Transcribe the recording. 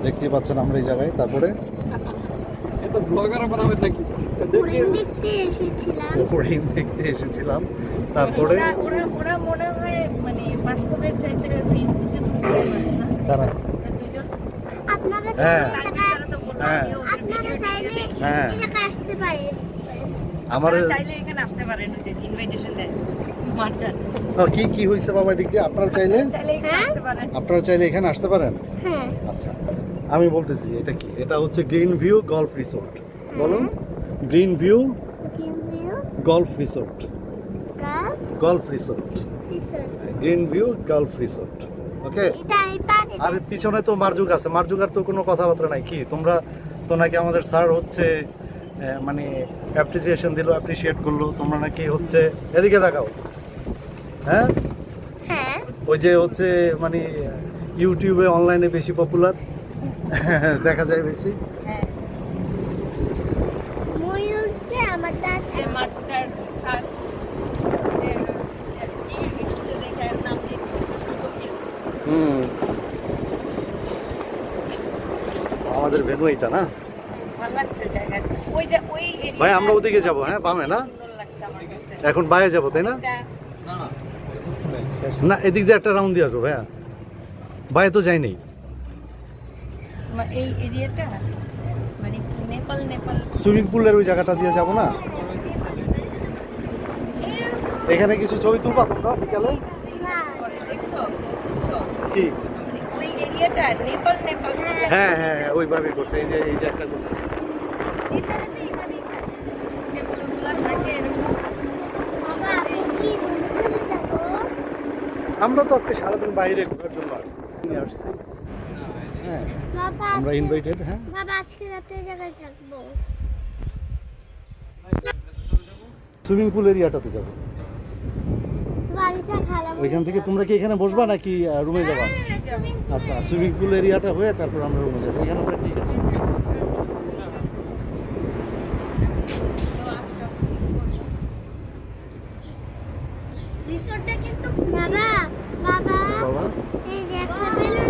দেখতে পাচ্ছেন আমরা এই জায়গায়। তারপরে এটা ব্লগার বানাবে নাকি? হরিণ দেখতে এসেছিলাম। হরিণ দেখতে এসেছিলাম। তারপরে ওরা মনে হয় মানে বাস্তবের চাইতে ফেসবুকে কারা? দুজন আপনারা হ্যাঁ। আপনারা চাইলে হ্যাঁ। এই জায়গায় আসতে পারেন। আমার চাইলে এখানে আসতে পারেন, ওই যে ইনভাইটেশন দেয় মার্চার। কি কি হয়েছে বাবা দিক দিয়ে? আপনারা চাইলে চাইলে এখানে আসতে পারেন। আপনারা চাইলে এখানে আসতে পারেন। হ্যাঁ। আচ্ছা, আমি বলতেছি এটা কি? এটা হচ্ছে গ্রিন ভিউ গলফ রিসোর্ট। বলুন, green view golf resort. Golf resort, green view golf resort. Okay. এটা আমি পারি। আর পিছনে তো মার্জুক আছে, মার্জুকার তো কোনো কথাবার্তা নাই। কি তোমরা তো নাকি আমাদের স্যার হচ্ছে মানে অ্যাপ্রিসিয়েশন দিল, অ্যাপ্রিসিয়েট করলো, তোমরা নাকি হচ্ছে এদিকে দেখাও। হ্যাঁ, হ্যাঁ। ওই যে হচ্ছে মানে ইউটিউবে অনলাইনে বেশি পপুলার দেখা যায় বেশি। হ্যাঁ, ময়ূরকে আমার দাঁত যে মার্চার স্যার নাম দিয়ে আমাদের ভেনু এইটা না ভালো লাগছে জায়গাটা। ওই যে ওই area ভাই, আমরা ওদিকে যাব। হ্যাঁ, বামে না, সুন্দর লাগছে আমার কাছে। এখন বাইরে যাব, তাই না? এটা না না, না, এদিক দিয়ে একটা রাউন্ড দিয়ে আসবো ভাইয়া, বাইরে তো যাইনি। এই এরিয়াটা মানে নেপাল সুইমিং পুলের ওই জায়গাটা দিয়ে যাব না? এখানে কিছু ছবি তুলবা তোমরা বিকালে? না। করে দেখছো বুঝছো কি? মানে ওই এরিয়াটা নেপাল হ্যাঁ হ্যাঁ হ্যাঁ, ওইভাবে করছে। এই যে একটা করছে। যে ফুলগুলো থাকে এরকম। বাবা, আমি কি চলে যাবো? আমরা তো আজকে সারাদিন বাইরে ঘোরার জন্য আসছি। হ্যাঁ, বাবা, আমরা ইনভাইটেড। হ্যাঁ, বাবা আজকে রাতে এই জায়গায় থাকবো। সুইমিং পুল এরিয়াটাতে যাব। বাড়িতে খালাম। ওইখান থেকে তোমরা কি এখানে বসবা নাকি রুমে যাবা? আচ্ছা, সুইমিং পুল এরিয়াটা হয়ে তারপর আমরা রুমে যাবো। এখানে আমরা কি রিসোর্টটা কিন্তু বাবা, বাবা, বাবা? এই যে একটা বেলুন